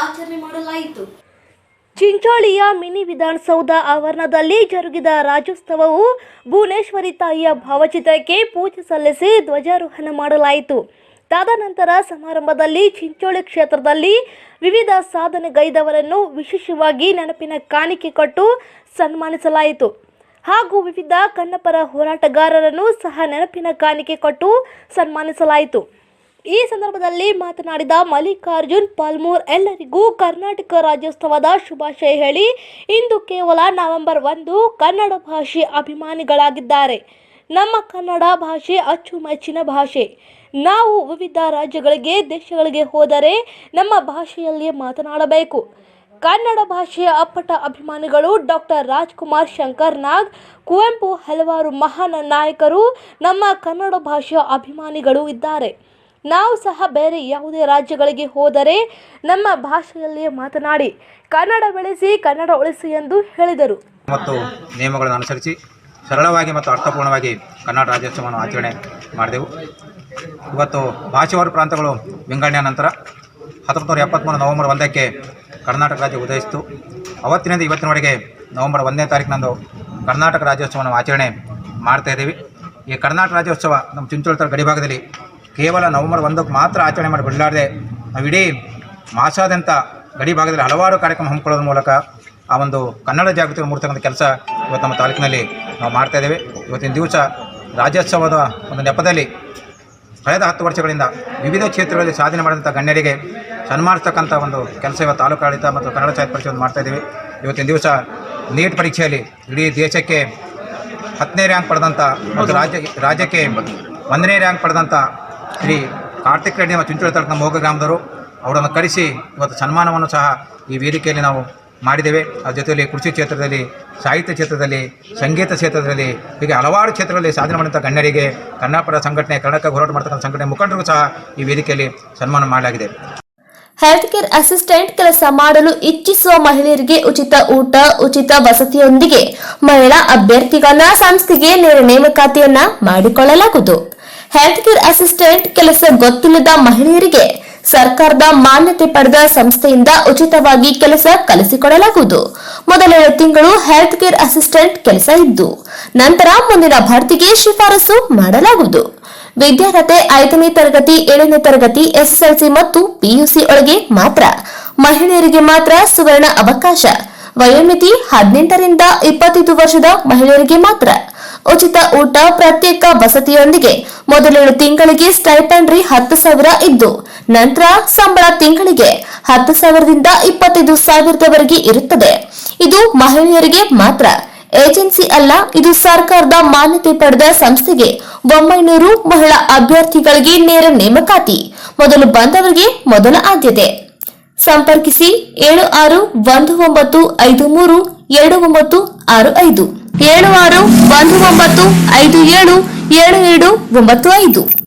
ಆಚರಣೆ ಮಾಡಲಾಯಿತು. ಚಿಂಚೋಳಿಯ ಮಿನಿ ವಿಧಾನಸೌಧ ಆವರಣದಲ್ಲಿ ಜರುಗಿದ ರಾಜ್ಯೋತ್ಸವವು ಭುವನೇಶ್ವರಿ ತಾಯಿಯ ಭಾವಚಿತ್ರಕ್ಕೆ ಪೂಜೆ ಸಲ್ಲಿಸಿ ಧ್ವಜಾರೋಹಣ ಮಾಡಲಾಯಿತು. ತದನಂತರ ಸಮಾರಂಭದಲ್ಲಿ ಚಿಂಚೋಳಿ ಕ್ಷೇತ್ರದಲ್ಲಿ ವಿವಿಧ ಸಾಧನೆಗೈದವರನ್ನು ವಿಶೇಷವಾಗಿ ನೆನಪಿನ ಕಾಣಿಕೆ ಕೊಟ್ಟು ಸನ್ಮಾನಿಸಲಾಯಿತು. ಹಾಗೂ ವಿವಿಧ ಕನ್ನಪರ ಹೋರಾಟಗಾರರನ್ನು ಸಹ ನೆನಪಿನ ಕಾಣಿಕೆ ಕೊಟ್ಟು ಸನ್ಮಾನಿಸಲಾಯಿತು. ಈ ಸಂದರ್ಭದಲ್ಲಿ ಮಾತನಾಡಿದ ಮಲ್ಲಿಕಾರ್ಜುನ್ ಪಾಲ್ಮೂರ್ ಎಲ್ಲರಿಗೂ ಕರ್ನಾಟಕ ರಾಜ್ಯೋತ್ಸವದ ಶುಭಾಶಯ ಹೇಳಿ, ಇಂದು ಕೇವಲ ನವೆಂಬರ್ 1 ಕನ್ನಡ ಭಾಷೆ ಅಭಿಮಾನಿಗಳಾಗಿದ್ದಾರೆ. ನಮ್ಮ ಕನ್ನಡ ಭಾಷೆ ಅಚ್ಚುಮೆಚ್ಚಿನ ಭಾಷೆ. ನಾವು ವಿವಿಧ ರಾಜ್ಯಗಳಿಗೆ ದೇಶಗಳಿಗೆ ಹೋದರೆ ನಮ್ಮ ಭಾಷೆಯಲ್ಲಿಯೇ ಮಾತನಾಡಬೇಕು. ಕನ್ನಡ ಭಾಷೆಯ ಅಪ್ಪಟ ಅಭಿಮಾನಿಗಳು ಡಾಕ್ಟರ್ ರಾಜ್ಕುಮಾರ್, ಶಂಕರ್ ನಾಗ್, ಕುವೆಂಪು ಹಲವಾರು ಮಹಾನ್ ನಾಯಕರು ನಮ್ಮ ಕನ್ನಡ ಭಾಷೆಯ ಅಭಿಮಾನಿಗಳು ಇದ್ದಾರೆ. ನಾವು ಸಹ ಬೇರೆ ಯಾವುದೇ ರಾಜ್ಯಗಳಿಗೆ ಹೋದರೆ ನಮ್ಮ ಭಾಷೆಯಲ್ಲಿಯೇ ಮಾತನಾಡಿ ಕನ್ನಡ ಬೆಳೆಸಿ ಕನ್ನಡ ಉಳಿಸಿ ಎಂದು ಹೇಳಿದರು. ಮತ್ತು ನಿಯಮಗಳನ್ನು ಅನುಸರಿಸಿ ಸರಳವಾಗಿ ಮತ್ತು ಅರ್ಥಪೂರ್ಣವಾಗಿ ಕನ್ನಡ ರಾಜ್ಯೋತ್ಸವವನ್ನು ಆಚರಣೆ ಮಾಡಿದೆವು. ಇವತ್ತು ಭಾಷೆವಾರು ಪ್ರಾಂತಗಳು ವಿಂಗಡಣೆಯ ನಂತರ 1973 ನವೆಂಬರ್ 1ಕ್ಕೆ ಕರ್ನಾಟಕ ರಾಜ್ಯ ಉದಯಿಸಿತು. ಅವತ್ತಿನಿಂದ ಇವತ್ತಿನವರೆಗೆ ನವೆಂಬರ್ 1ನೇ ತಾರೀಕಿನಂದು ಕರ್ನಾಟಕ ರಾಜ್ಯೋತ್ಸವವನ್ನು ಆಚರಣೆ ಮಾಡ್ತಾಯಿದ್ದೀವಿ. ಈ ಕರ್ನಾಟಕ ರಾಜ್ಯೋತ್ಸವ ನಮ್ಮ ಚಿಂಚೋಳಿ ಗಡಿಭಾಗದಲ್ಲಿ ಕೇವಲ ನವೆಂಬರ್ 1ಕ್ಕೆ ಮಾತ್ರ ಆಚರಣೆ ಮಾಡಿ ಬಿಡಲಾರದೆ ನಾವು ಇಡೀ ಮಾಸಾದ್ಯಂತ ಗಡಿ ಭಾಗದಲ್ಲಿ ಹಲವಾರು ಕಾರ್ಯಕ್ರಮ ಹಮ್ಮಿಕೊಳ್ಳೋದ್ರ ಮೂಲಕ ಆ ಒಂದು ಕನ್ನಡ ಜಾಗೃತಿ ಮೂಡ್ತಕ್ಕಂಥ ಕೆಲಸ ಇವತ್ತು ನಮ್ಮ ತಾಲೂಕಿನಲ್ಲಿ ನಾವು ಮಾಡ್ತಾಯಿದ್ದೇವೆ. ಇವತ್ತಿನ ದಿವಸ ರಾಜ್ಯೋತ್ಸವದ ಒಂದು ನೆಪದಲ್ಲಿ ಕಳೆದ 10 ವರ್ಷಗಳಿಂದ ವಿವಿಧ ಕ್ಷೇತ್ರಗಳಲ್ಲಿ ಸಾಧನೆ ಮಾಡಿದಂಥ ಗಣ್ಯರಿಗೆ ಸನ್ಮಾನಿಸ್ತಕ್ಕಂಥ ಒಂದು ಕೆಲಸ ಇವತ್ತು ತಾಲೂಕು ಆಡಳಿತ ಮತ್ತು ಕನ್ನಡ ಸಾಹಿತ್ಯ ಪರಿಷತ್ ಮಾಡ್ತಾಯಿದ್ದೀವಿ. ಇವತ್ತಿನ ದಿವಸ ನೀಟ್ ಪರೀಕ್ಷೆಯಲ್ಲಿ ಇಡೀ ದೇಶಕ್ಕೆ 10ನೇ ರ್ಯಾಂಕ್ ಪಡೆದಂಥ ಮತ್ತು ರಾಜ್ಯಕ್ಕೆ 1ನೇ ರ್ಯಾಂಕ್ ಪಡೆದಂಥ ಶ್ರೀ ಕಾರ್ತಿಕ್ ರೆಡ್ಡಿ ಮತ್ತು ಚಿಂಚೋಳಿ ತಾಲೂಕಿನ ಮೋಗ ಗ್ರಾಮದವರು ಅವರನ್ನು ಕರೆಸಿ ಇವತ್ತು ಸನ್ಮಾನವನ್ನು ಸಹ ಈ ವೇದಿಕೆಯಲ್ಲಿ ನಾವು ಮಾಡಿದ್ದೇವೆ. ಅದ್ರ ಜೊತೆಯಲ್ಲಿ ಕೃಷಿ ಕ್ಷೇತ್ರದಲ್ಲಿ, ಸಾಹಿತ್ಯ ಕ್ಷೇತ್ರದಲ್ಲಿ, ಸಂಗೀತ ಕ್ಷೇತ್ರದಲ್ಲಿ, ಹೀಗೆ ಹಲವಾರು ಕ್ಷೇತ್ರಗಳಲ್ಲಿ ಸಾಧನೆ ಮಾಡಿದಂಥ ಗಣ್ಯರಿಗೆ ಕನ್ನಡಪರ ಸಂಘಟನೆ, ಕನ್ನಡಕ್ಕೆ ಹೋರಾಟ ಮಾಡ್ತಕ್ಕಂಥ ಸಂಘಟನೆ ಮುಖಂಡರಿಗೂ ಸಹ ಈ ವೇದಿಕೆಯಲ್ಲಿ ಸನ್ಮಾನ ಮಾಡಲಾಗಿದೆ. ಹೆಲ್ತ್ ಕೇರ್ ಅಸಿಸ್ಟೆಂಟ್ ಕೆಲಸ ಮಾಡಲು ಇಚ್ಛಿಸುವ ಮಹಿಳೆಯರಿಗೆ ಉಚಿತ ಊಟ, ಉಚಿತ ವಸತಿಯೊಂದಿಗೆ ಮಹಿಳಾ ಅಭ್ಯರ್ಥಿಗಳ ಸಂಸ್ಥೆಗೆ ನೇರ ನೇಮಕಾತಿಯನ್ನ ಮಾಡಿಕೊಳ್ಳಲಾಗುವುದು. ಹೆಲ್ತ್ ಕೇರ್ ಅಸಿಸ್ಟೆಂಟ್ ಕೆಲಸ ಗೊತ್ತಿಲ್ಲದ ಮಹಿಳೆಯರಿಗೆ ಸರ್ಕಾರದ ಮಾನ್ಯತೆ ಪಡೆದ ಸಂಸ್ಥೆಯಿಂದ ಉಚಿತವಾಗಿ ಕೆಲಸ ಕಲಿಸಿಕೊಡಲಾಗುವುದು. ಮೊದಲ 2 ತಿಂಗಳು ಹೆಲ್ತ್ ಕೇರ್ ಅಸಿಸ್ಟೆಂಟ್ ಕೆಲಸ ಇದ್ದು ನಂತರ ಮುಂದಿನ ಭರ್ತಿಗೆ ಶಿಫಾರಸು ಮಾಡಲಾಗುವುದು. ವಿದ್ಯಾರ್ಹತೆ 5ನೇ ತರಗತಿ, 7ನೇ ತರಗತಿ, ಎಸ್ಎಸ್ಎಲ್ಸಿ ಮತ್ತು ಪಿಯುಸಿ ಒಳಗೆ ಮಾತ್ರ. ಮಹಿಳೆಯರಿಗೆ ಮಾತ್ರ ಸುವರ್ಣ ಅವಕಾಶ. ವಯೋಮಿತಿ 18 ರಿಂದ 25 ವರ್ಷದ ಮಹಿಳೆಯರಿಗೆ ಮಾತ್ರ. ಉಚಿತ ಊಟ, ಪ್ರತ್ಯೇಕ ವಸತಿಯೊಂದಿಗೆ ಮೊದಲ 7 ತಿಂಗಳಿಗೆ ಸ್ಟೈಪೆಂಡ್ರಿ 10,000 ಇದ್ದು ನಂತರ ಸಂಬಳ ತಿಂಗಳಿಗೆ 10,000ದಿಂದ 25,000ವರೆಗೆ ಇರುತ್ತದೆ. ಇದು ಮಹಿಳೆಯರಿಗೆ ಮಾತ್ರ. ಏಜೆನ್ಸಿ ಅಲ್ಲ, ಇದು ಸರ್ಕಾರದ ಮಾನ್ಯತೆ ಪಡೆದ ಸಂಸ್ಥೆಗೆ 900 ಮಹಿಳಾ ಅಭ್ಯರ್ಥಿಗಳಿಗೆ ನೇರ ನೇಮಕಾತಿ. ಮೊದಲು ಬಂದವರಿಗೆ ಮೊದಲ ಆದ್ಯತೆ. ಸಂಪರ್ಕಿಸಿ 7619532965 7619577295.